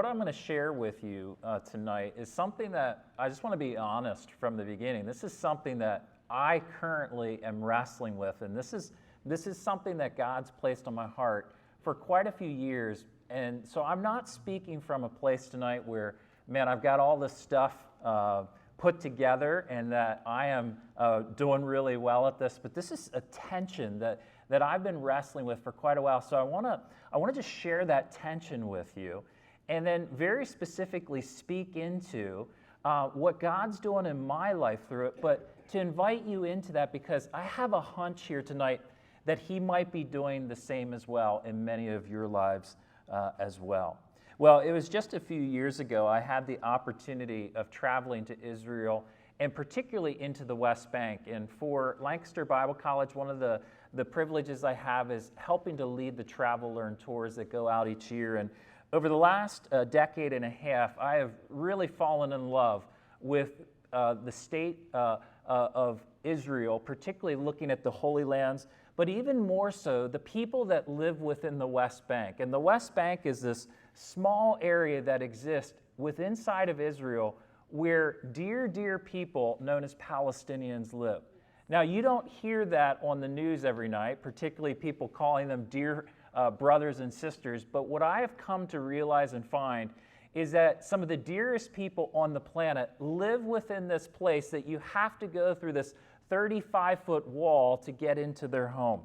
what I'm going to share with you tonight is something that I just want to be honest from the beginning. This is something that I currently am wrestling with, and this is something that God's placed on my heart for quite a few years. And so I'm not speaking from a place tonight where, man, I've got all this stuff put together and that I am doing really well at this, but this is a tension that I've been wrestling with for quite a while. So I want to just share that tension with you, and then very specifically speak into what God's doing in my life through it, but to invite you into that because I have a hunch here tonight that He might be doing the same as well in many of your lives as well. Well, it was just a few years ago I had the opportunity of traveling to Israel and particularly into the West Bank. And for Lancaster Bible College, one of the privileges I have is helping to lead the Travel Learn tours that go out each year. And over the last decade and a half, I have really fallen in love with the state of Israel, particularly looking at the Holy Lands, but even more so, the people that live within the West Bank. And the West Bank is this small area that exists inside of Israel where dear people known as Palestinians live. Now, you don't hear that on the news every night, particularly people calling them dear brothers and sisters, but what I have come to realize and find is that some of the dearest people on the planet live within this place that you have to go through this 35-foot wall to get into their home.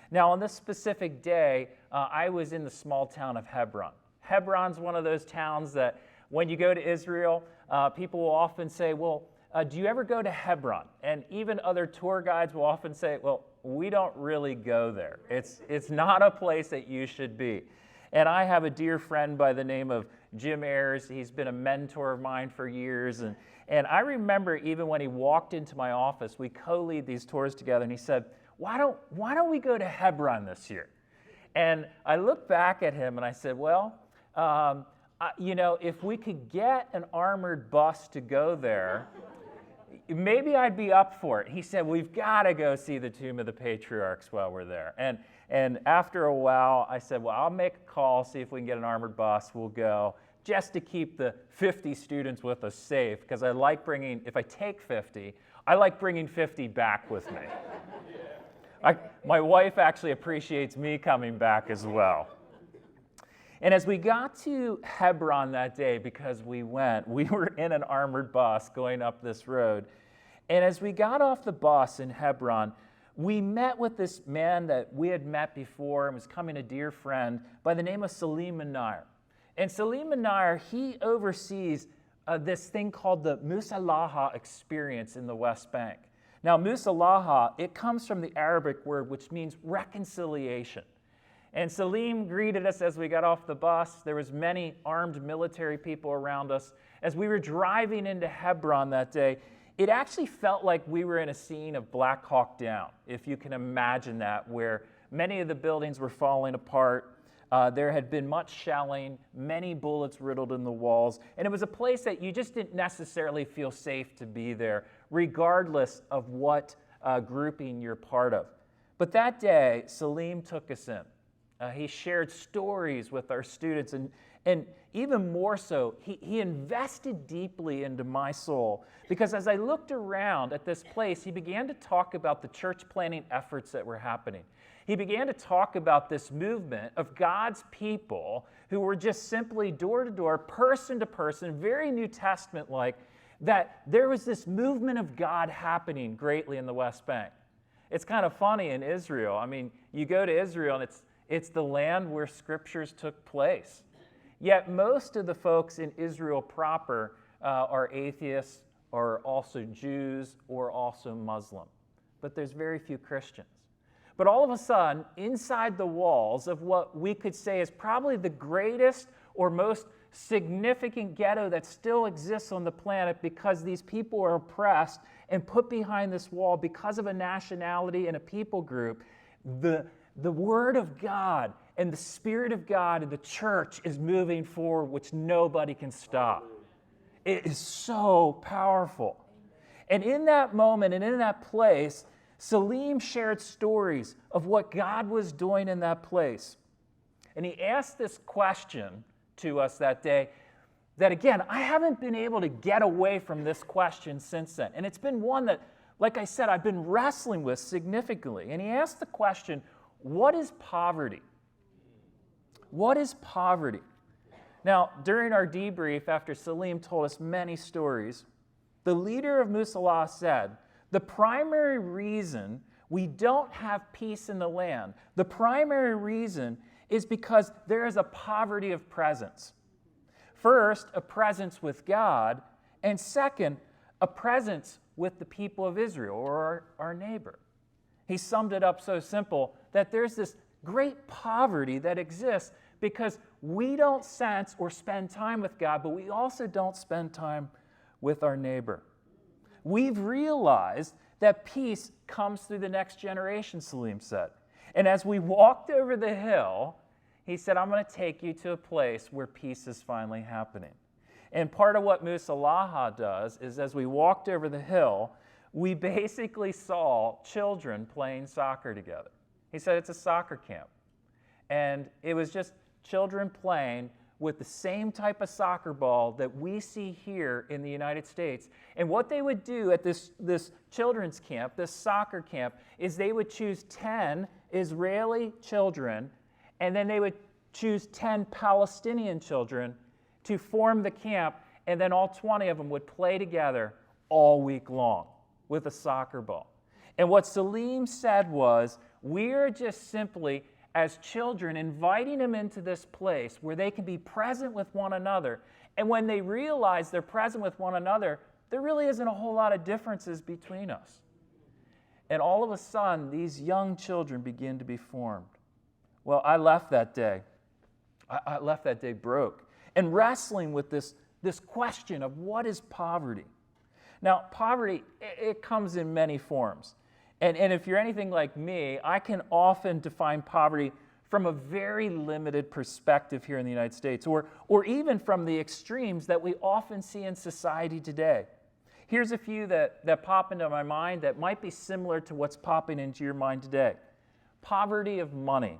Now, on this specific day, I was in the small town of Hebron. Hebron's one of those towns that when you go to Israel, people will often say, well, do you ever go to Hebron? And even other tour guides will often say, well, we don't really go there. It's not a place that you should be. And I have a dear friend by the name of Jim Ayers. He's been a mentor of mine for years. And I remember even when he walked into my office, we co-lead these tours together, and he said, why don't we go to Hebron this year? And I looked back at him and I said, well, if we could get an armored bus to go there, maybe I'd be up for it. He said, we've got to go see the Tomb of the Patriarchs while we're there. And after a while, I said, well, I'll make a call, see if we can get an armored bus. We'll go, just to keep the 50 students with us safe, because I like bringing, if I take 50, I like bringing 50 back with me. My wife actually appreciates me coming back as well. And as we got to Hebron that day, because we were in an armored bus going up this road. And as we got off the bus in Hebron, we met with this man that we had met before and was becoming a dear friend by the name of Salim Menayer. And Salim Menayer, he oversees this thing called the Musalaha experience in the West Bank. Now, Musalaha, it comes from the Arabic word which means reconciliation. And Salim greeted us as we got off the bus. There was many armed military people around us. As we were driving into Hebron that day, it actually felt like we were in a scene of Black Hawk Down, if you can imagine that, where many of the buildings were falling apart. There had been much shelling, many bullets riddled in the walls, and it was a place that you just didn't necessarily feel safe to be there, regardless of what grouping you're part of. But that day, Salim took us in. He shared stories with our students, and even more so, he invested deeply into my soul, because as I looked around at this place, he began to talk about the church planting efforts that were happening. He began to talk about this movement of God's people who were just simply door to door, person to person, very New Testament-like, that there was this movement of God happening greatly in the West Bank. It's kind of funny in Israel. I mean, you go to Israel and it's the land where scriptures took place. Yet most of the folks in Israel proper are atheists, or also Jews, or also Muslim. But there's very few Christians. But all of a sudden, inside the walls of what we could say is probably the greatest or most significant ghetto that still exists on the planet, because these people are oppressed and put behind this wall because of a nationality and a people group, the Word of God and the Spirit of God and the church is moving forward, which nobody can stop. It is so powerful. And in that moment and in that place, Salim shared stories of what God was doing in that place. And he asked this question to us that day that, again, I haven't been able to get away from this question since then. And it's been one that, like I said, I've been wrestling with significantly. And he asked the question, what is poverty? What is poverty? Now, during our debrief, after Salim told us many stories, the leader of Musalah said, the primary reason we don't have peace in the land, the primary reason is because there is a poverty of presence. First, a presence with God, and second, a presence with the people of Israel, or our neighbor. He summed it up so simple that there's this great poverty that exists because we don't sense or spend time with God, but we also don't spend time with our neighbor. We've realized that peace comes through the next generation, Salim said. And as we walked over the hill, he said, I'm going to take you to a place where peace is finally happening. And part of what Musalah does is as we walked over the hill, we basically saw children playing soccer together. He said it's a soccer camp. And it was just children playing with the same type of soccer ball that we see here in the United States. And what they would do at this children's camp, this soccer camp, is they would choose 10 Israeli children, and then they would choose 10 Palestinian children to form the camp, and then all 20 of them would play together all week long with a soccer ball. And what Salim said was, we're just simply, as children, inviting them into this place where they can be present with one another. And when they realize they're present with one another, there really isn't a whole lot of differences between us. And all of a sudden, these young children begin to be formed. Well, I left that day. I left that day broke and wrestling with this question of what is poverty. Now, poverty, it comes in many forms. And if you're anything like me, I can often define poverty from a very limited perspective here in the United States, or even from the extremes that we often see in society today. Here's a few that pop into my mind that might be similar to what's popping into your mind today. Poverty of money.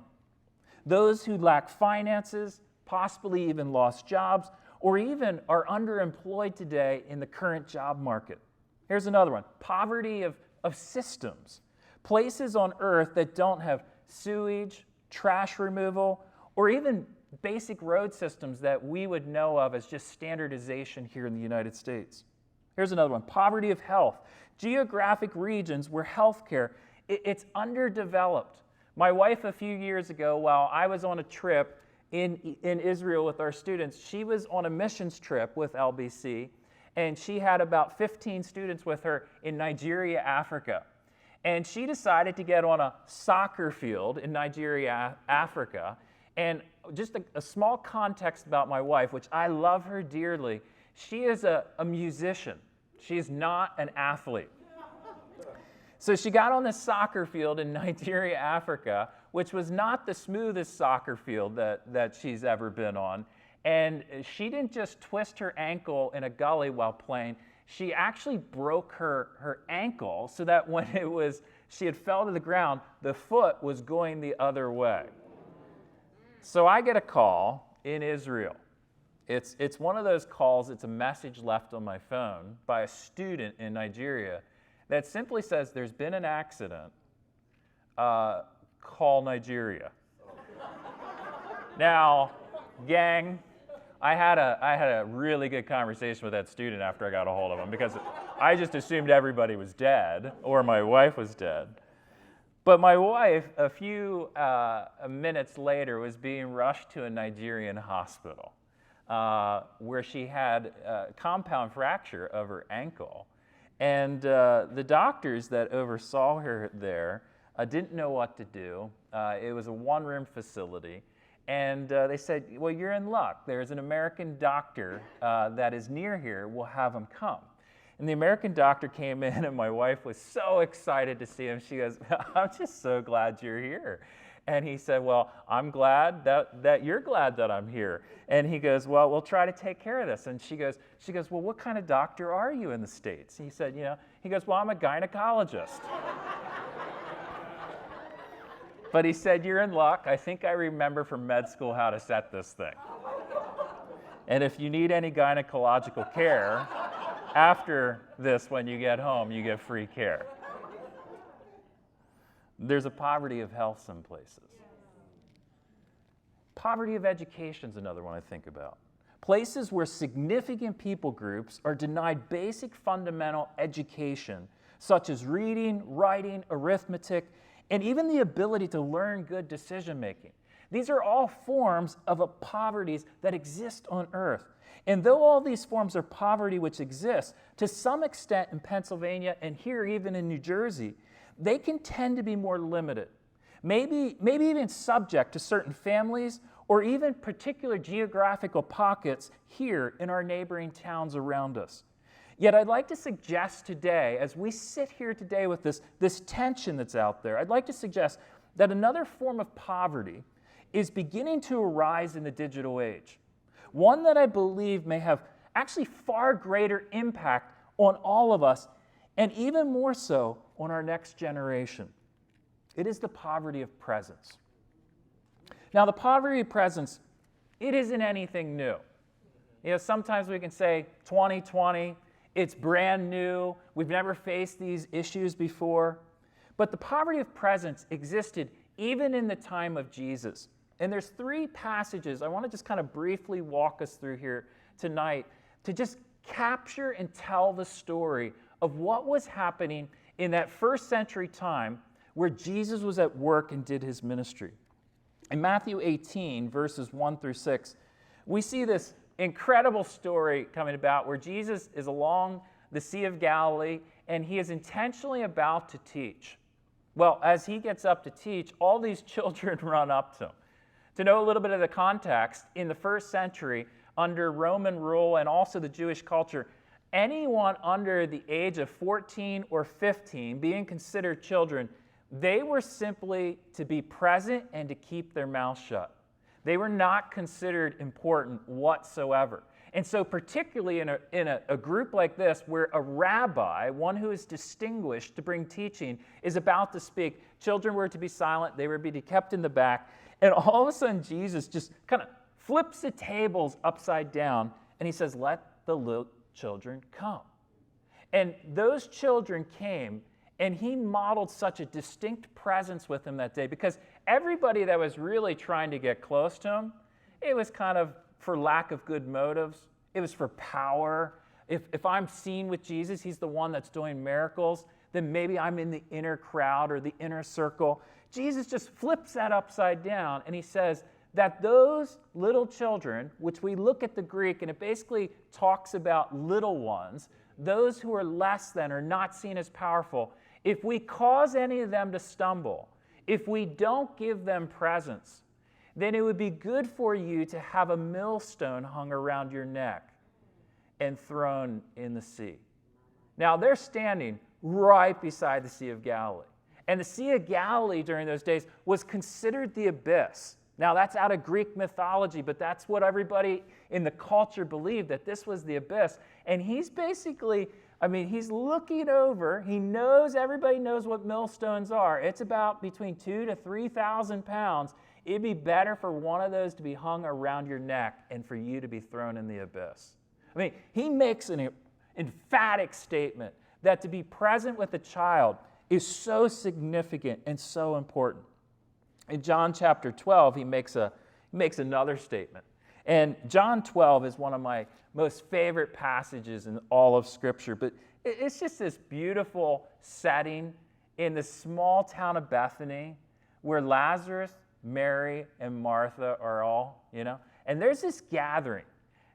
Those who lack finances, possibly even lost jobs, or even are underemployed today in the current job market. Here's another one. Poverty of systems. Places on earth that don't have sewage, trash removal, or even basic road systems that we would know of as just standardization here in the United States. Here's another one. Poverty of health. Geographic regions where healthcare, it's underdeveloped. My wife, a few years ago, while I was on a trip in Israel with our students, she was on a missions trip with LBC, and she had about 15 students with her in Nigeria, Africa. And she decided to get on a soccer field in Nigeria, Africa. And just a small context about my wife, which I love her dearly, she is a musician. She is not an athlete. So she got on this soccer field in Nigeria, Africa, which was not the smoothest soccer field that she's ever been on. And she didn't just twist her ankle in a gully while playing. She actually broke her ankle so that when she had fell to the ground, the foot was going the other way. So I get a call in Israel. It's one of those calls, it's a message left on my phone by a student in Nigeria that simply says, there's been an accident, call Nigeria. Now, gang, I had a really good conversation with that student after I got a hold of him because I just assumed everybody was dead or my wife was dead. But my wife, a few minutes later, was being rushed to a Nigerian hospital where she had a compound fracture of her ankle. And the doctors that oversaw her there didn't know what to do. It was a one-room facility. And they said, well, you're in luck. There's an American doctor that is near here. We'll have him come. And the American doctor came in, and my wife was so excited to see him. She goes, I'm just so glad you're here. And he said, well, I'm glad that you're glad that I'm here. And he goes, well, we'll try to take care of this. And she goes, well, what kind of doctor are you in the States? He said, he goes, well, I'm a gynecologist. But he said, you're in luck. I think I remember from med school how to set this thing. And if you need any gynecological care, after this, when you get home, you get free care. There's a poverty of health some places. Poverty of education is another one I think about. Places where significant people groups are denied basic fundamental education, such as reading, writing, arithmetic, and even the ability to learn good decision making. These are all forms of poverties that exist on earth. And though all these forms of poverty which exist, to some extent in Pennsylvania and here even in New Jersey, they can tend to be more limited. Maybe even subject to certain families or even particular geographical pockets here in our neighboring towns around us. Yet I'd like to suggest today, as we sit here today with this tension that's out there, I'd like to suggest that another form of poverty is beginning to arise in the digital age. One that I believe may have actually far greater impact on all of us, and even more so on our next generation. It is the poverty of presence. Now, the poverty of presence, it isn't anything new. You know, sometimes we can say 2020, it's brand new, we've never faced these issues before. But the poverty of presence existed even in the time of Jesus. And there's three passages I want to just kind of briefly walk us through here tonight to just capture and tell the story of what was happening in that first century time where Jesus was at work and did his ministry. In Matthew 18, verses 1 through 6, we see this incredible story coming about where Jesus is along the Sea of Galilee and he is intentionally about to teach. Well, as he gets up to teach, all these children run up to him. To know a little bit of the context, in the first century, under Roman rule and also the Jewish culture, anyone under the age of 14 or 15, being considered children, they were simply to be present and to keep their mouth shut. They were not considered important whatsoever. And so particularly in a group like this, where a rabbi, one who is distinguished to bring teaching, is about to speak, children were to be silent, they were to be kept in the back, and all of a sudden Jesus just kind of flips the tables upside down, and he says, "Let the little children come." And those children came, and he modeled such a distinct presence with them that day, because everybody that was really trying to get close to him, it was kind of for lack of good motives. It was for power. If I'm seen with Jesus, he's the one that's doing miracles, then maybe I'm in the inner crowd or the inner circle. Jesus just flips that upside down, and he says that those little children, which we look at the Greek, and it basically talks about little ones, those who are less than or not seen as powerful, if we cause any of them to stumble, if we don't give them presence, then it would be good for you to have a millstone hung around your neck and thrown in the sea. Now, they're standing right beside the Sea of Galilee. And the Sea of Galilee during those days was considered the abyss. Now, that's out of Greek mythology, but that's what everybody in the culture believed, that this was the abyss. And he's basically, he's looking over. He knows, everybody knows what millstones are. It's about between 2,000 to 3,000 pounds. It'd be better for one of those to be hung around your neck and for you to be thrown in the abyss. He makes an emphatic statement that to be present with a child is so significant and so important. In John chapter 12, he makes another statement. And John 12 is one of my most favorite passages in all of Scripture. But it's just this beautiful setting in the small town of Bethany where Lazarus, Mary, and Martha are all, and there's this gathering.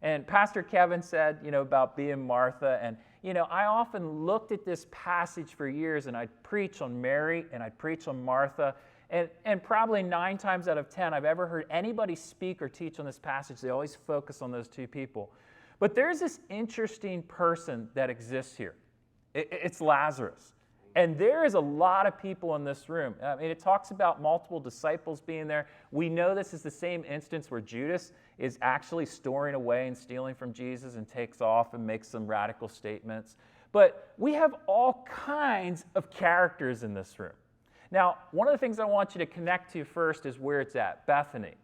And Pastor Kevin said, about being Martha. And, I often looked at this passage for years, and I'd preach on Mary and I'd preach on Martha. And probably 9 times out of 10, I've ever heard anybody speak or teach on this passage. They always focus on those two people. But there's this interesting person that exists here. It's Lazarus. And there is a lot of people in this room. It talks about multiple disciples being there. We know this is the same instance where Judas is actually storing away and stealing from Jesus and takes off and makes some radical statements. But we have all kinds of characters in this room. Now, one of the things I want you to connect to first is where it's at, Bethany.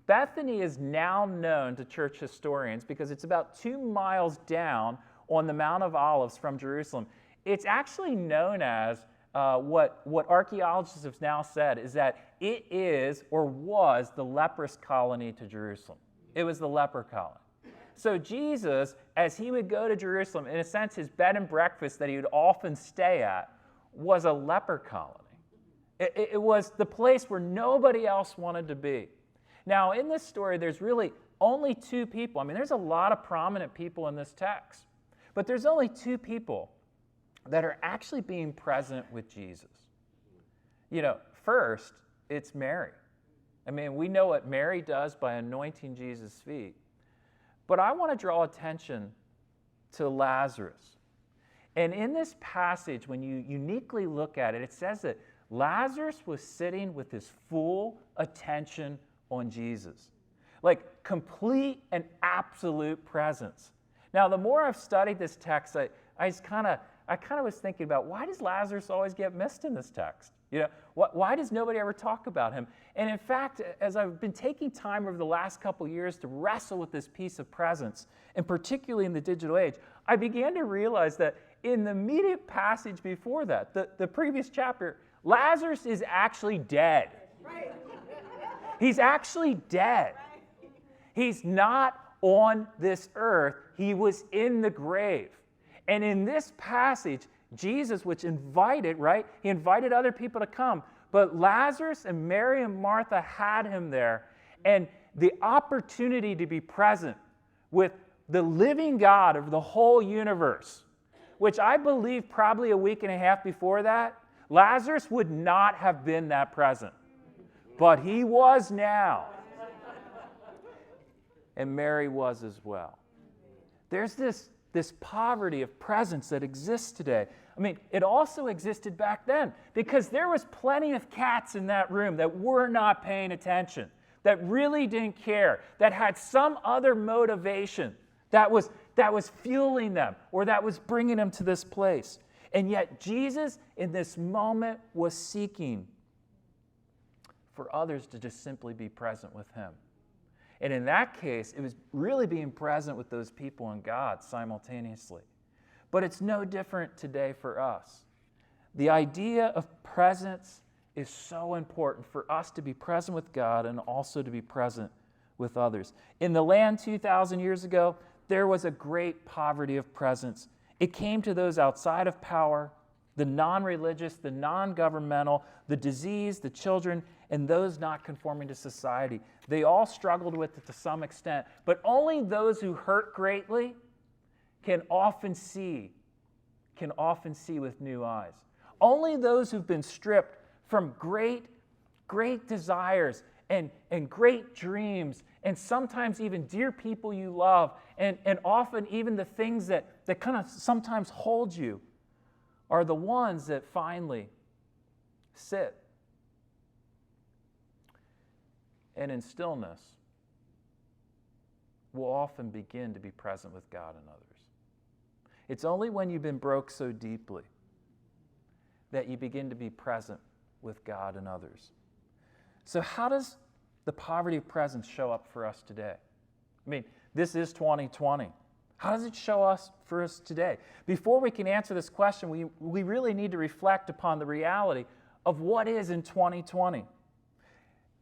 Bethany is now known to church historians because it's about 2 miles down on the Mount of Olives from Jerusalem. It's actually known as what archaeologists have now said is that it is or was the leprous colony to Jerusalem. It was the leper colony. So Jesus, as he would go to Jerusalem, in a sense, his bed and breakfast that he would often stay at was a leper colony. It was the place where nobody else wanted to be. Now, in this story, there's really only 2 people. I mean, there's a lot of prominent people in this text, but there's only 2 people that are actually being present with Jesus. You know, first, it's Mary. I mean, we know what Mary does by anointing Jesus' feet. But I want to draw attention to Lazarus. And in this passage, when you uniquely look at it, it says that Lazarus was sitting with his full attention on Jesus. Like complete and absolute presence. Now, the more I've studied this text, I kind of was thinking about, why does Lazarus always get missed in this text? You know, why does nobody ever talk about him? And in fact, as I've been taking time over the last couple years to wrestle with this piece of presence, and particularly in the digital age, I began to realize that in the immediate passage before that, the previous chapter, Lazarus is actually dead. Right. He's actually dead. He's not on this earth. He was in the grave. And in this passage, Jesus, which invited, right? He invited other people to come. But Lazarus and Mary and Martha had him there. And the opportunity to be present with the living God of the whole universe, which I believe probably a week and a half before that, Lazarus would not have been that present. But he was now. And Mary was as well. There's this poverty of presence that exists today. I mean, it also existed back then because there was plenty of cats in that room that were not paying attention, that really didn't care, that had some other motivation that was fueling them or that was bringing them to this place. And yet Jesus, in this moment, was seeking for others to just simply be present with him. And in that case, it was really being present with those people and God simultaneously. But it's no different today for us. The idea of presence is so important for us to be present with God and also to be present with others. In the land 2,000 years ago, there was a great poverty of presence. It came to those outside of power, the non-religious, the non-governmental, the diseased, the children, and those not conforming to society. They all struggled with it to some extent, but only those who hurt greatly can often see with new eyes. Only those who've been stripped from great desires and great dreams, and sometimes even dear people you love, and often even the things that kind of sometimes hold you, are the ones that finally sit and in stillness will often begin to be present with God and others. It's only when you've been broke so deeply that you begin to be present with God and others. So how does the poverty of presence show up for us today? I mean, this is 2020. How does it show us for us today? Before we can answer this question, we really need to reflect upon the reality of what is in 2020.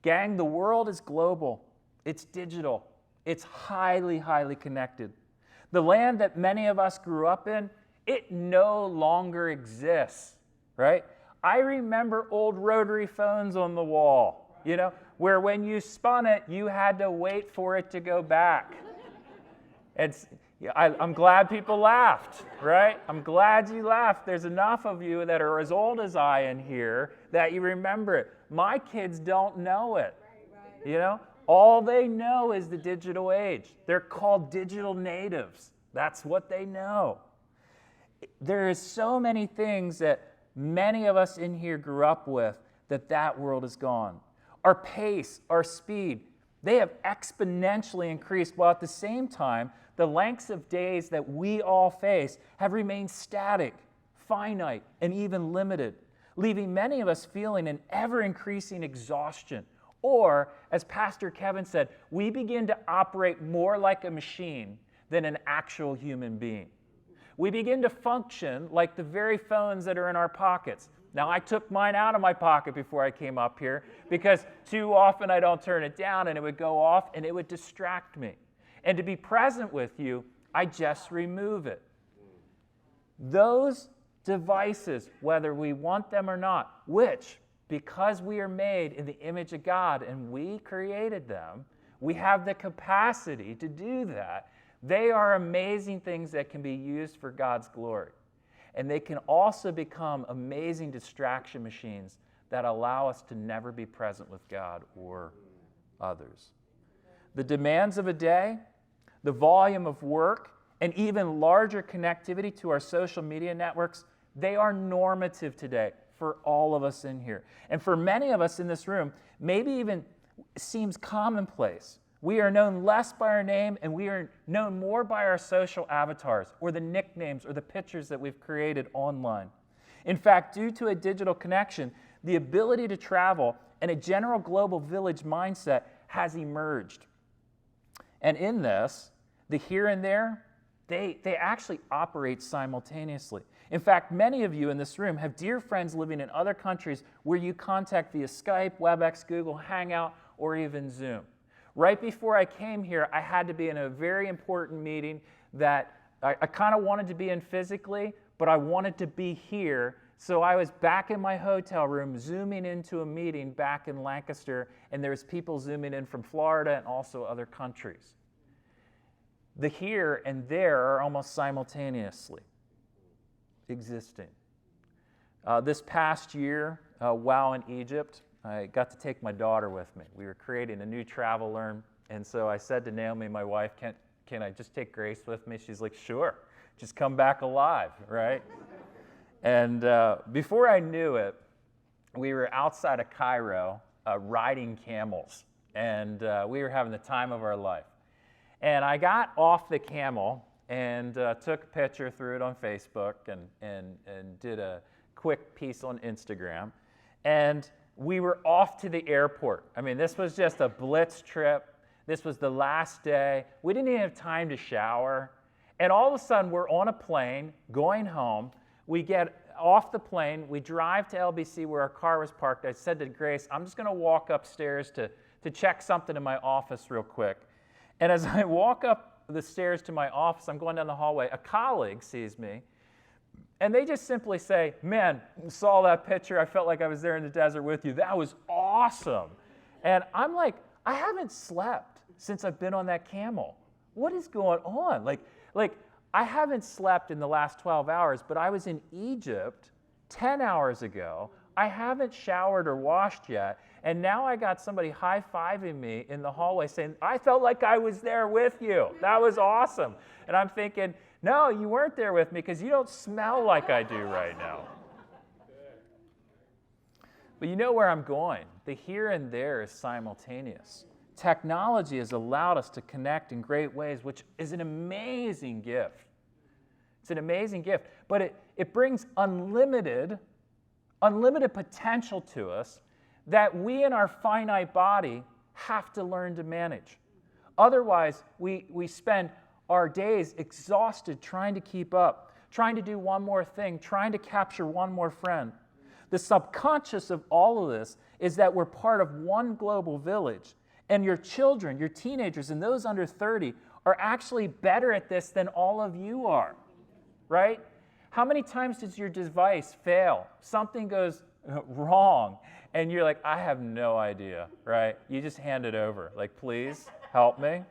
Gang, the world is global. It's digital. It's highly, highly connected. The land that many of us grew up in, it no longer exists, right? I remember old rotary phones on the wall, you know, where when you spun it, you had to wait for it to go back. I'm glad people laughed, right? I'm glad you laughed. There's enough of you that are as old as I in here that you remember it. My kids don't know it, you know? All they know is the digital age. They're called digital natives. That's what they know. There is so many things that many of us in here grew up with that world is gone. Our pace, our speed, they have exponentially increased, while at the same time, the lengths of days that we all face have remained static, finite, and even limited, leaving many of us feeling an ever-increasing exhaustion, Or, as Pastor Kevin said, we begin to operate more like a machine than an actual human being. We begin to function like the very phones that are in our pockets. Now, I took mine out of my pocket before I came up here because too often I don't turn it down and it would go off and it would distract me. And to be present with you, I just remove it. Those devices, whether we want them or not, which, because we are made in the image of God and we created them, we have the capacity to do that. They are amazing things that can be used for God's glory. And they can also become amazing distraction machines that allow us to never be present with God or others. The demands of a day, the volume of work, and even larger connectivity to our social media networks, they are normative today for all of us in here. And for many of us in this room, maybe even seems commonplace. We are known less by our name, and we are known more by our social avatars or the nicknames or the pictures that we've created online. In fact, due to a digital connection, the ability to travel and a general global village mindset has emerged. And in this, the here and there, they actually operate simultaneously. In fact, many of you in this room have dear friends living in other countries where you contact via Skype, WebEx, Google Hangout, or even Zoom. Right before I came here, I had to be in a very important meeting that I kind of wanted to be in physically, but I wanted to be here. So I was back in my hotel room, zooming into a meeting back in Lancaster, and there was people zooming in from Florida and also other countries. The here and there are almost simultaneously existing. This past year, while in Egypt, I got to take my daughter with me. We were creating a new travel learn, and so I said to Naomi, my wife, can I just take Grace with me? She's like, sure, just come back alive, right? And before I knew it, we were outside of Cairo riding camels, and we were having the time of our life. And I got off the camel and took a picture, threw it on Facebook, and did a quick piece on Instagram. And we were off to the airport. I mean, this was just a blitz trip. This was the last day. We didn't even have time to shower. And all of a sudden, we're on a plane going home. We get off the plane. We drive to LBC where our car was parked. I said to Grace, I'm just going to walk upstairs to check something in my office real quick. And as I walk up the stairs to my office, I'm going down the hallway. A colleague sees me. And they just simply say, man, saw that picture. I felt like I was there in the desert with you. That was awesome. And I'm like, I haven't slept since I've been on that camel. What is going on? Like I haven't slept in the last 12 hours, but I was in Egypt 10 hours ago. I haven't showered or washed yet. And now I got somebody high-fiving me in the hallway saying, I felt like I was there with you. That was awesome. And I'm thinking, no, you weren't there with me because you don't smell like I do right now. But you know where I'm going. The here and there is simultaneous. Technology has allowed us to connect in great ways, which is an amazing gift. It's an amazing gift. But it brings unlimited potential to us that we in our finite body have to learn to manage. Otherwise, we spend our days exhausted trying to keep up, trying to do one more thing, trying to capture one more friend. The subconscious of all of this is that we're part of one global village, and your children, your teenagers, and those under 30 are actually better at this than all of you are, right? How many times does your device fail? Something goes wrong, and you're like, I have no idea, right? You just hand it over, like, please help me.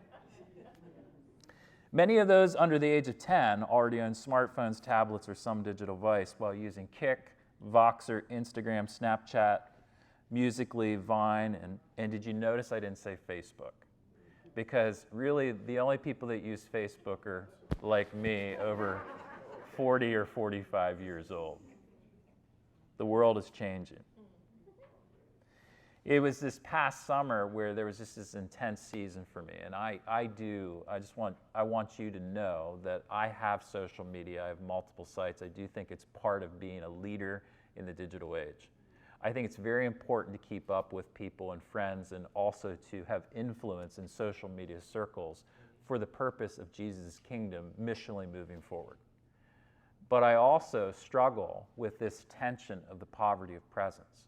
Many of those under the age of 10 already own smartphones, tablets, or some digital device while using Kik, Voxer, Instagram, Snapchat, Musical.ly, Vine, and did you notice I didn't say Facebook? Because really the only people that use Facebook are like me, over 40 or 45 years old. The world is changing. It was this past summer where there was just this intense season for me, and I want you to know that I have social media. I have multiple sites. I do think it's part of being a leader in the digital age. I think it's very important to keep up with people and friends and also to have influence in social media circles for the purpose of Jesus' kingdom missionally moving forward. But I also struggle with this tension of the poverty of presence.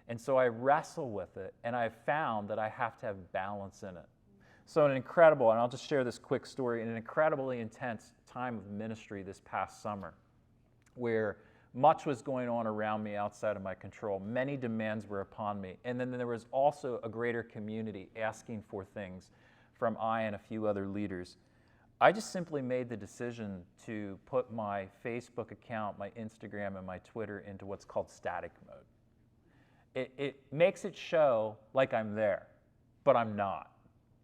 And so I wrestle with it, and I've found that I have to have balance in it. So and I'll just share this quick story, an incredibly intense time of ministry this past summer, where much was going on around me outside of my control. Many demands were upon me. And then there was also a greater community asking for things from I and a few other leaders. I just simply made the decision to put my Facebook account, my Instagram, and my Twitter into what's called static mode. It makes it show like I'm there, but I'm not.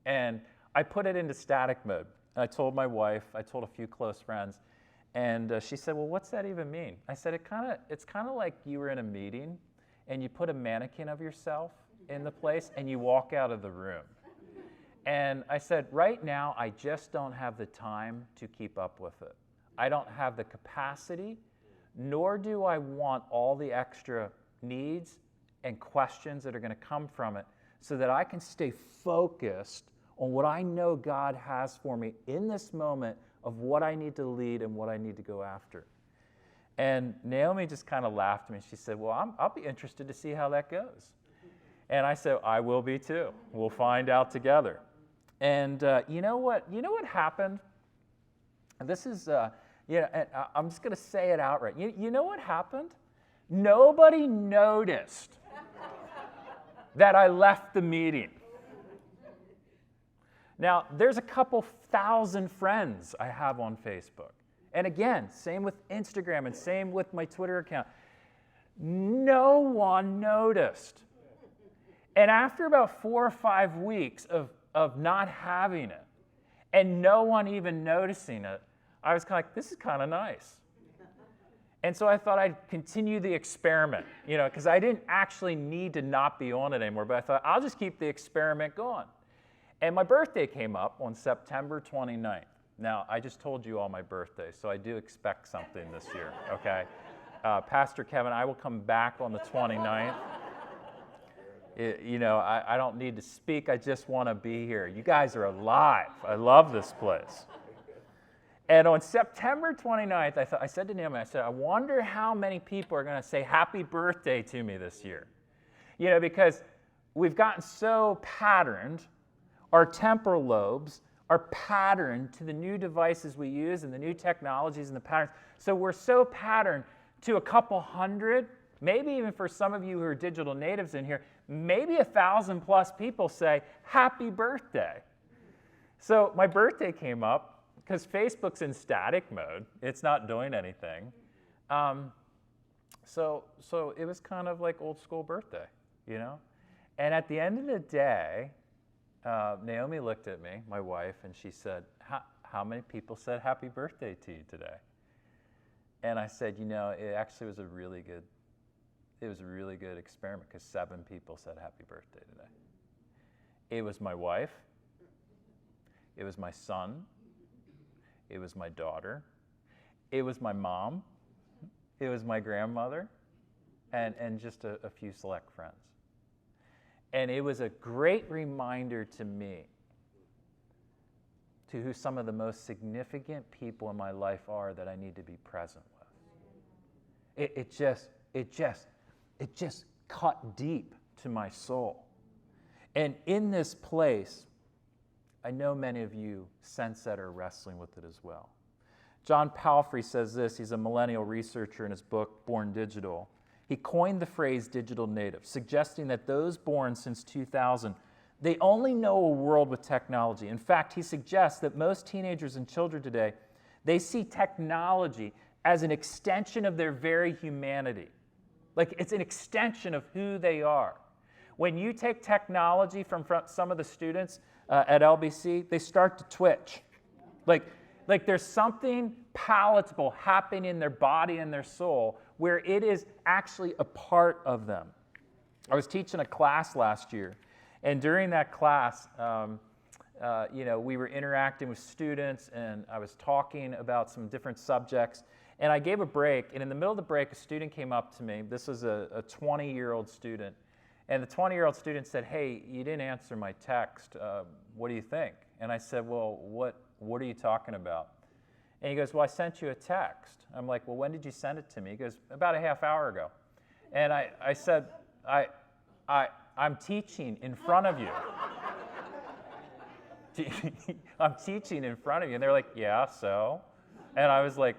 And I put it into static mode. And I told my wife, I told a few close friends, and she said, well, what's that even mean? I said, it's kind of like you were in a meeting and you put a mannequin of yourself in the place and you walk out of the room. And I said, right now, I just don't have the time to keep up with it. I don't have the capacity, nor do I want all the extra needs and questions that are going to come from it so that I can stay focused on what I know God has for me in this moment of what I need to lead and what I need to go after. And Naomi just kind of laughed at me. She said, well, I'll be interested to see how that goes. And I said, I will be too. We'll find out together. And you know what happened? This is, and I'm just going to say it outright. You know what happened? Nobody noticed that I left the meeting. Now, there's a couple thousand friends I have on Facebook. And again, same with Instagram and same with my Twitter account. No one noticed. And after about 4 or 5 weeks of not having it and no one even noticing it, I was kind of like, this is kind of nice. And so I thought I'd continue the experiment, because I didn't actually need to not be on it anymore, but I thought I'll just keep the experiment going. And my birthday came up on September 29th. Now, I just told you all my birthday, so I do expect something this year, okay? Pastor Kevin, I will come back on the 29th. I don't need to speak. I just want to be here. You guys are alive. I love this place. And on September 29th, I said to Naomi, I wonder how many people are going to say happy birthday to me this year. Because we've gotten so patterned, our temporal lobes are patterned to the new devices we use and the new technologies and the patterns. So we're so patterned to a couple hundred, maybe even for some of you who are digital natives in here, maybe 1,000 plus people say, happy birthday. So my birthday came up because Facebook's in static mode. It's not doing anything. So it was kind of like old school birthday, And at the end of the day, Naomi looked at me, my wife, and she said, how many people said happy birthday to you today? And I said, it actually was a really good experiment because 7 people said happy birthday today. It was my wife, it was my son, it was my daughter, it was my mom, it was my grandmother, and just a few select friends. And it was a great reminder to me to who some of the most significant people in my life are that I need to be present with. It just cut deep to my soul. And in this place, I know many of you sense that are wrestling with it as well. John Palfrey says this. He's a millennial researcher in his book, Born Digital. He coined the phrase digital native, suggesting that those born since 2000, they only know a world with technology. In fact, he suggests that most teenagers and children today, they see technology as an extension of their very humanity. Like it's an extension of who they are. When you take technology from some of the students at LBC, they start to twitch. Like there's something palatable happening in their body and their soul where it is actually a part of them. I was teaching a class last year, and during that class, we were interacting with students, and I was talking about some different subjects, And I gave a break, and in the middle of the break, a student came up to me. This was a 20-year-old student. And the 20-year-old student said, hey, you didn't answer my text. What do you think? And I said, well, what are you talking about? And he goes, well, I sent you a text. I'm like, well, when did you send it to me? He goes, about a half hour ago. And I said, I'm teaching in front of you. I'm teaching in front of you. And they're like, yeah, so? And I was like,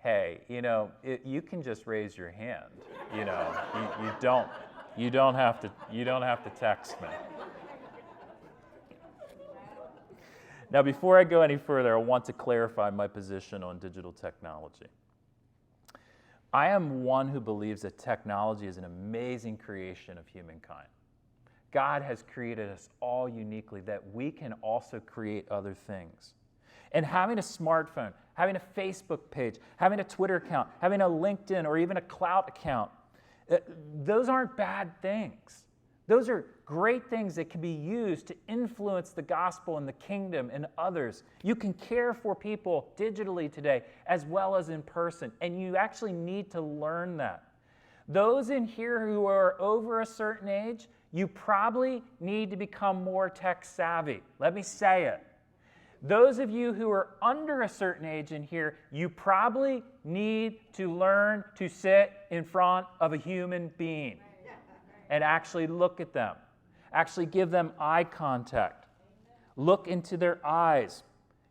hey, you can just raise your hand. You don't have to text me. Now, before I go any further, I want to clarify my position on digital technology. I am one who believes that technology is an amazing creation of humankind. God has created us all uniquely that we can also create other things. And having a smartphone, having a Facebook page, having a Twitter account, having a LinkedIn or even a cloud account, those aren't bad things. Those are great things that can be used to influence the gospel and the kingdom and others. You can care for people digitally today as well as in person, and you actually need to learn that. Those in here who are over a certain age, you probably need to become more tech savvy. Let me say it. Those of you who are under a certain age in here, you probably need to learn to sit in front of a human being and actually look at them. Actually give them eye contact. Look into their eyes.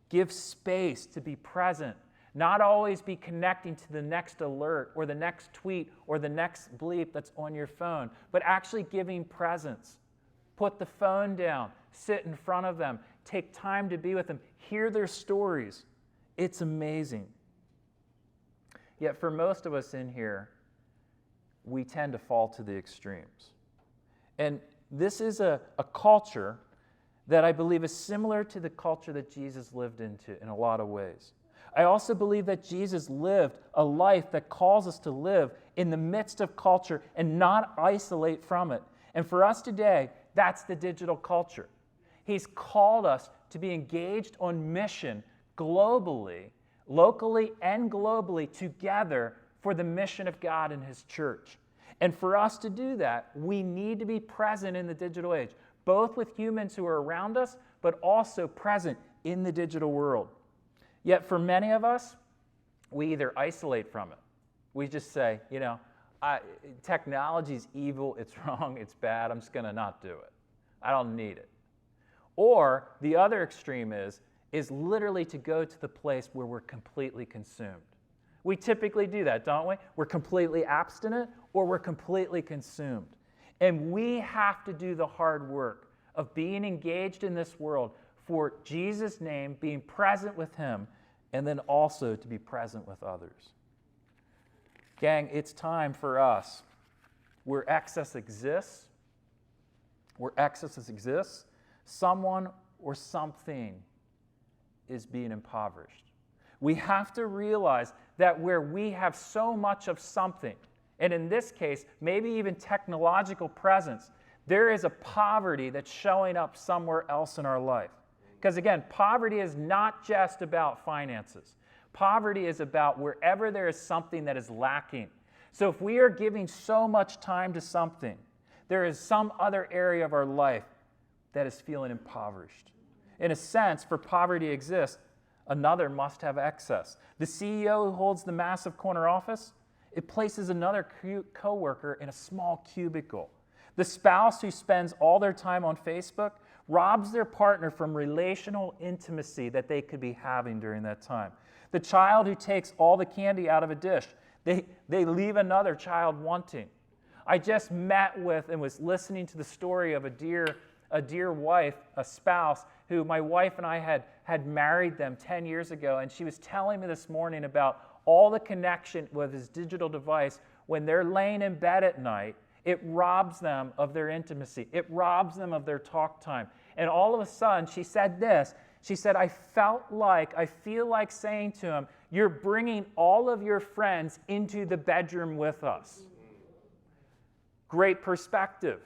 Give space to be present. Not always be connecting to the next alert or the next tweet or the next bleep that's on your phone, but actually giving presence. Put the phone down. Sit in front of them. Take time to be with them. Hear their stories. It's amazing. Yet for most of us in here, we tend to fall to the extremes. And this is a culture that I believe is similar to the culture that Jesus lived into in a lot of ways. I also believe that Jesus lived a life that calls us to live in the midst of culture and not isolate from it. And for us today, that's the digital culture. He's called us to be engaged on mission globally, locally and globally together for the mission of God and His church. And for us to do that, we need to be present in the digital age, both with humans who are around us, but also present in the digital world. Yet for many of us, we either isolate from it. We just say, technology's evil, it's wrong, it's bad, I'm just going to not do it. I don't need it. Or the other extreme is literally to go to the place where we're completely consumed. We typically do that, don't we? We're completely abstinent or we're completely consumed. And we have to do the hard work of being engaged in this world for Jesus' name, being present with Him, and then also to be present with others. Gang, it's time for us, where excess exists, someone or something is being impoverished. We have to realize that where we have so much of something, and in this case, maybe even technological presence, there is a poverty that's showing up somewhere else in our life. Because again, poverty is not just about finances. Poverty is about wherever there is something that is lacking. So if we are giving so much time to something, there is some other area of our life that is feeling impoverished. In a sense, for poverty to exist, another must have excess. The CEO who holds the massive corner office, it places another coworker in a small cubicle. The spouse who spends all their time on Facebook robs their partner from relational intimacy that they could be having during that time. The child who takes all the candy out of a dish, they leave another child wanting. I just met with and was listening to the story of a dear wife, a spouse, who my wife and I had married them 10 years ago, and she was telling me this morning about all the connection with his digital device. When they're laying in bed at night, it robs them of their intimacy. It robs them of their talk time. And all of a sudden, she said this. She said, I feel like saying to him, you're bringing all of your friends into the bedroom with us. Great perspective.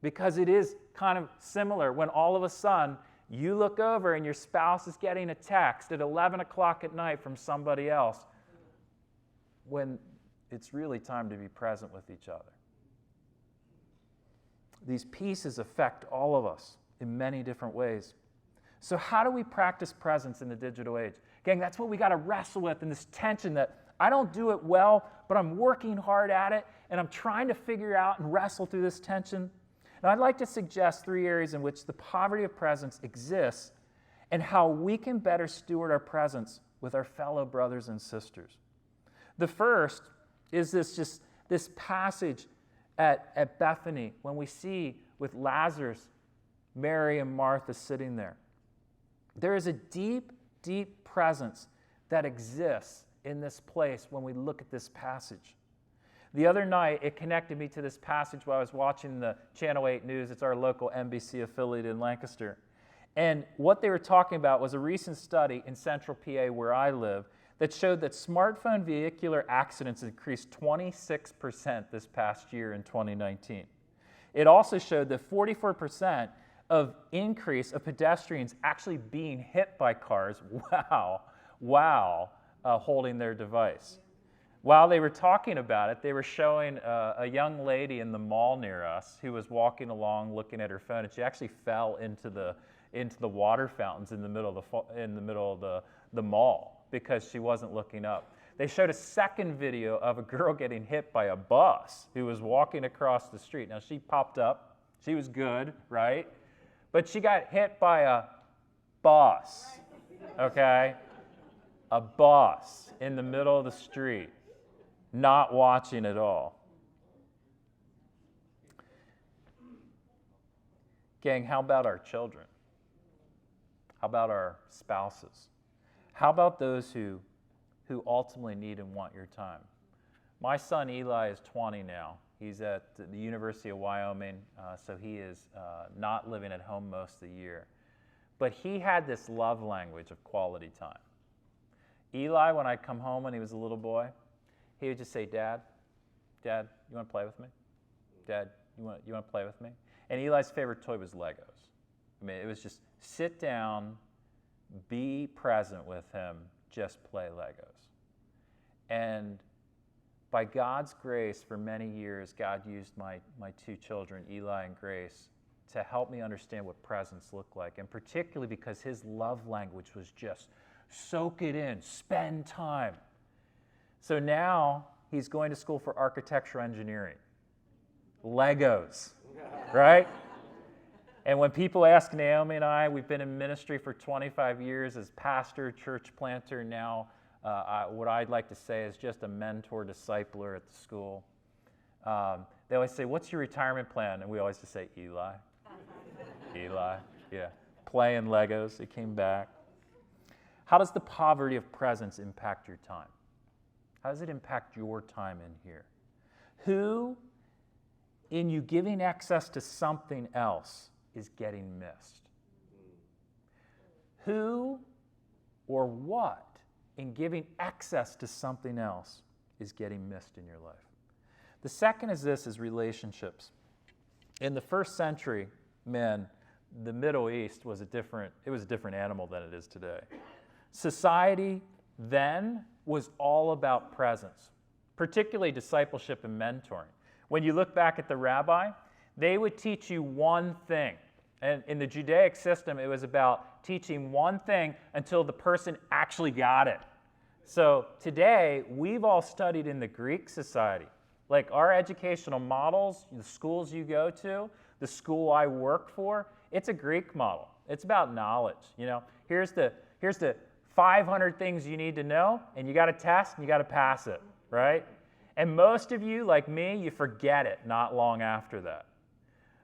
Because it is kind of similar when all of a sudden you look over and your spouse is getting a text at 11 o'clock at night from somebody else. when it's really time to be present with each other. These pieces affect all of us in many different ways. So how do we practice presence in the digital age? Gang, that's what we got to wrestle with in this tension that I don't do it well, but I'm working hard at it, and I'm trying to figure out and wrestle through this tension. And I'd like to suggest 3 areas in which the poverty of presence exists and how we can better steward our presence with our fellow brothers and sisters. The first is this passage at Bethany when we see with Lazarus, Mary and Martha sitting there. There is a deep, deep presence that exists in this place when we look at this passage. The other night, it connected me to this passage while I was watching the Channel 8 News. It's our local NBC affiliate in Lancaster. And what they were talking about was a recent study in central PA where I live that showed that smartphone vehicular accidents increased 26% this past year in 2019. It also showed that 44% of increase of pedestrians actually being hit by cars while holding their device. While they were talking about it, they were showing a young lady in the mall near us who was walking along looking at her phone, and she actually fell into the water fountains in the middle of the mall because she wasn't looking up. They showed a second video of a girl getting hit by a bus who was walking across the street. Now, she popped up. She was good, right? But she got hit by a bus, okay? A bus in the middle of the street, not watching at all. Gang, how about our children? How about our spouses? How about those who ultimately need and want your time? My son Eli is 20 now. He's at the University of Wyoming, so he is not living at home most of the year. But he had this love language of quality time. Eli, when I'd come home when he was a little boy, he would just say, Dad, you want to play with me? Dad, you want to play with me? And Eli's favorite toy was Legos. I mean, it was just sit down, be present with him, just play Legos. And by God's grace, for many years, God used my 2 children, Eli and Grace, to help me understand what presence looked like, and particularly because his love language was just soak it in, spend time. So now he's going to school for architectural engineering. Legos, right? And when people ask Naomi and I, we've been in ministry for 25 years as pastor, church planter, now what I'd like to say is just a mentor, discipler at the school. They always say, what's your retirement plan? And we always just say, Eli. Eli, yeah. Playing Legos, it came back. How does the poverty of presence impact your time? How does it impact your time in here? Who, in you giving access to something else, is getting missed? Who or what, in giving access to something else, is getting missed in your life? The second is relationships. In the first century, men, the Middle East was a different animal than it is today. Society then was all about presence, particularly discipleship and mentoring. When you look back at the rabbi, they would teach you one thing. And in the Judaic system, it was about teaching one thing until the person actually got it. So today, we've all studied in the Greek society. Like our educational models, the schools you go to, the school I work for, it's a Greek model. It's about knowledge. You know, here's the 500 things you need to know, and you got to test and you got to pass it, right? And most of you, like me, you forget it not long after that.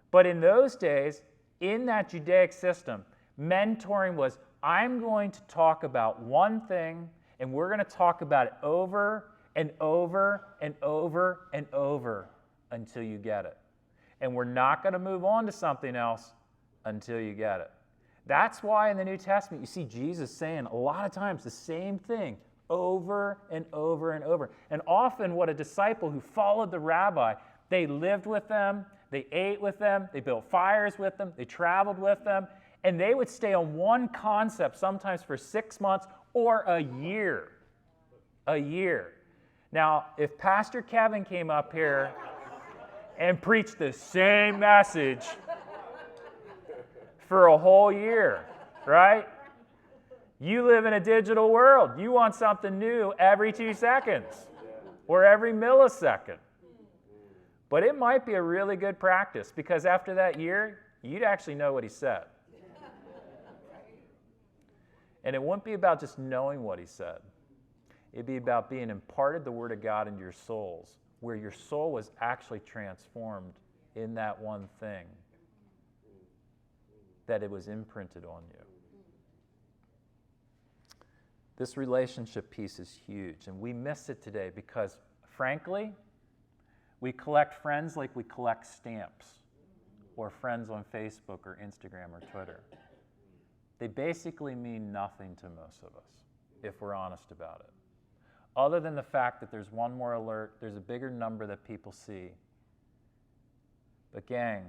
But in those days, in that Judaic system, mentoring was, I'm going to talk about one thing, and we're going to talk about it over and over and over and over until you get it. And we're not going to move on to something else until you get it. That's why in the New Testament you see Jesus saying a lot of times the same thing over and over and over. And often what a disciple who followed the rabbi, they lived with them, they ate with them, they built fires with them, they traveled with them, and they would stay on one concept sometimes for 6 months or a year. A year. Now, if Pastor Kevin came up here and preached the same message for a whole year, right? You live in a digital world. You want something new every 2 seconds or every millisecond. But it might be a really good practice, because after that year, you'd actually know what he said. And it wouldn't be about just knowing what he said. It'd be about being imparted the Word of God into your souls, where your soul was actually transformed in that one thing, that it was imprinted on you. This relationship piece is huge, and we miss it today because, frankly, we collect friends like we collect stamps, or friends on Facebook or Instagram or Twitter. They basically mean nothing to most of us, if we're honest about it. Other than the fact that there's one more alert, there's a bigger number that people see. But gang,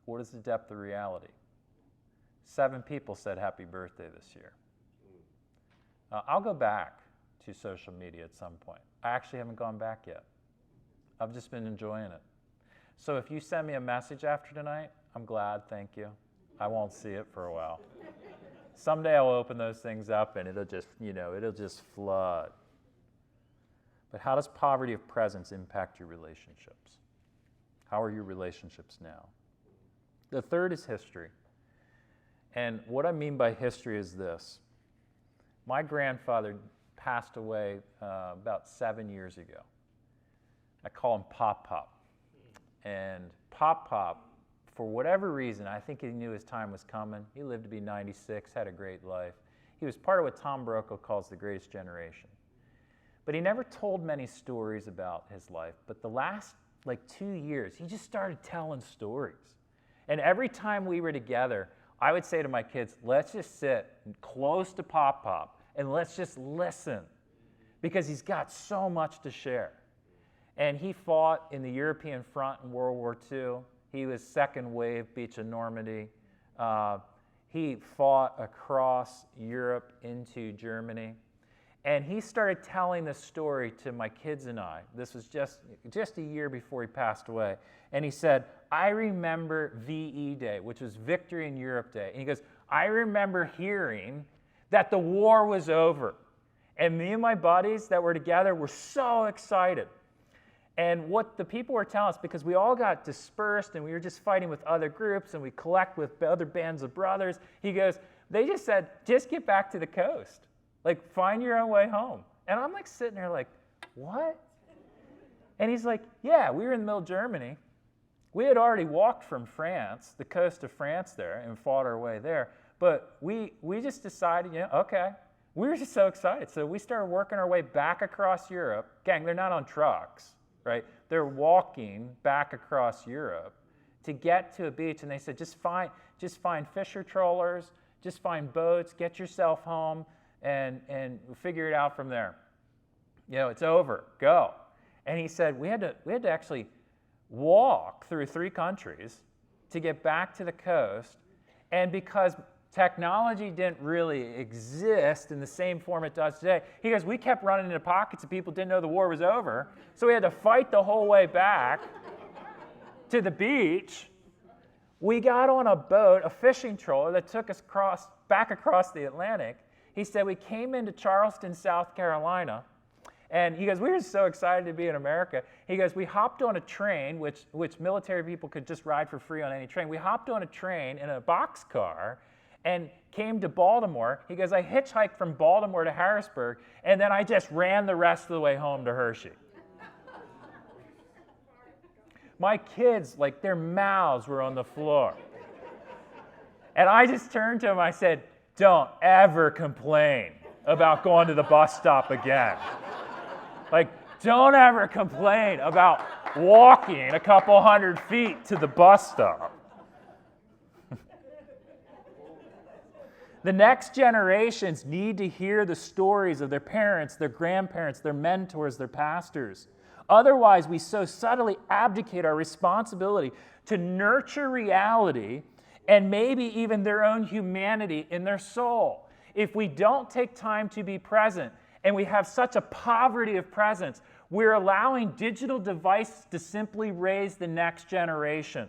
what is the depth of reality? 7 people said happy birthday this year. I'll go back to social media at some point. I actually haven't gone back yet. I've just been enjoying it. So if you send me a message after tonight, I'm glad, thank you. I won't see it for a while. Someday I'll open those things up and it'll just flood. But how does poverty of presence impact your relationships? How are your relationships now? The third is history. And what I mean by history is this. My grandfather passed away about 7 years ago. I call him Pop Pop. And Pop Pop, for whatever reason, I think he knew his time was coming. He lived to be 96, had a great life. He was part of what Tom Brokaw calls the greatest generation. But he never told many stories about his life. But the last 2 years, he just started telling stories. And every time we were together, I would say to my kids, let's just sit close to Pop Pop and let's just listen, because he's got so much to share. And he fought in the European front in World War II. He was second wave, Beach of Normandy. He fought across Europe into Germany. And he started telling this story to my kids and I. This was just a year before he passed away. And he said, I remember VE Day, which was Victory in Europe Day. And he goes, I remember hearing that the war was over. And me and my buddies that were together were so excited. And what the people were telling us, because we all got dispersed and we were just fighting with other groups and we collect with other bands of brothers, he goes, they just said, just get back to the coast. Find your own way home. And I'm sitting there what? And he's like, yeah, we were in the middle of Germany. We had already walked from France, the coast of France there, and fought our way there. But we just decided, okay. We were just so excited. So we started working our way back across Europe. Gang, they're not on trucks, right? They're walking back across Europe to get to a beach. And they said, just find fisher trawlers, just find boats, get yourself home, and figure it out from there. It's over. Go. And he said we had to actually walk through 3 countries to get back to the coast. And because technology didn't really exist in the same form it does today, he goes, we kept running into pockets of people didn't know the war was over. So we had to fight the whole way back to the beach. We got on a boat, a fishing trawler that took us back across the Atlantic. He said we came into Charleston, South Carolina, and he goes, we were so excited to be in America. He goes, we hopped on a train, which military people could just ride for free on any train. We hopped on a train in a boxcar and came to Baltimore. He goes, I hitchhiked from Baltimore to Harrisburg, and then I just ran the rest of the way home to Hershey. My kids, their mouths were on the floor. And I just turned to him, I said, don't ever complain about going to the bus stop again. Don't ever complain about walking a couple hundred feet to the bus stop. The next generations need to hear the stories of their parents, their grandparents, their mentors, their pastors. Otherwise, we so subtly abdicate our responsibility to nurture reality and maybe even their own humanity in their soul. If we don't take time to be present and we have such a poverty of presence, we're allowing digital devices to simply raise the next generation.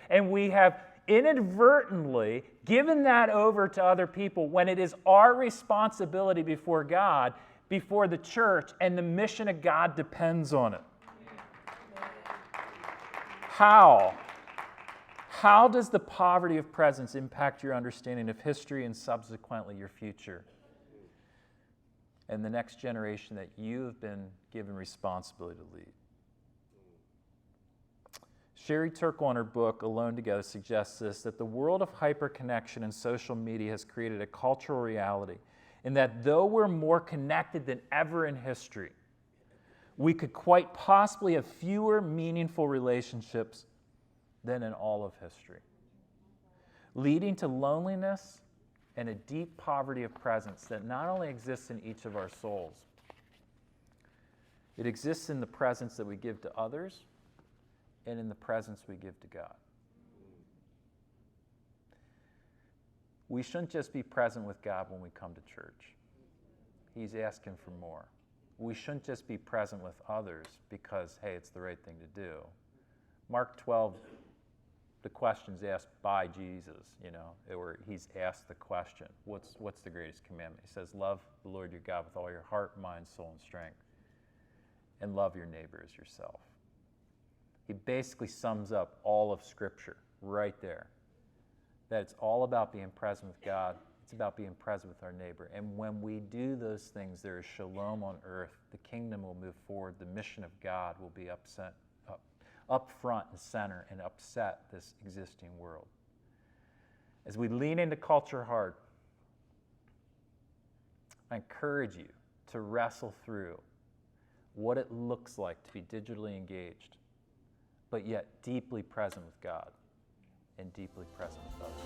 And we have inadvertently given that over to other people when it is our responsibility before God, before the church, and the mission of God depends on it. How? How does the poverty of presence impact your understanding of history and subsequently your future and the next generation that you have been given responsibility to lead? Sherry Turkle in her book, Alone Together, suggests this, that the world of hyperconnection and social media has created a cultural reality in that though we're more connected than ever in history, we could quite possibly have fewer meaningful relationships than in all of history, leading to loneliness and a deep poverty of presence that not only exists in each of our souls, it exists in the presence that we give to others and in the presence we give to God. We shouldn't just be present with God when we come to church. He's asking for more. We shouldn't just be present with others because, hey, it's the right thing to do. Mark 12, the question's asked by Jesus, or he's asked the question, what's the greatest commandment? He says, love the Lord your God with all your heart, mind, soul, and strength, and love your neighbor as yourself. He basically sums up all of Scripture right there. That it's all about being present with God. It's about being present with our neighbor. And when we do those things, there is shalom on earth. The kingdom will move forward. The mission of God will be up front and center and upset this existing world. As we lean into culture hard, I encourage you to wrestle through what it looks like to be digitally engaged, but yet deeply present with God and deeply present with others.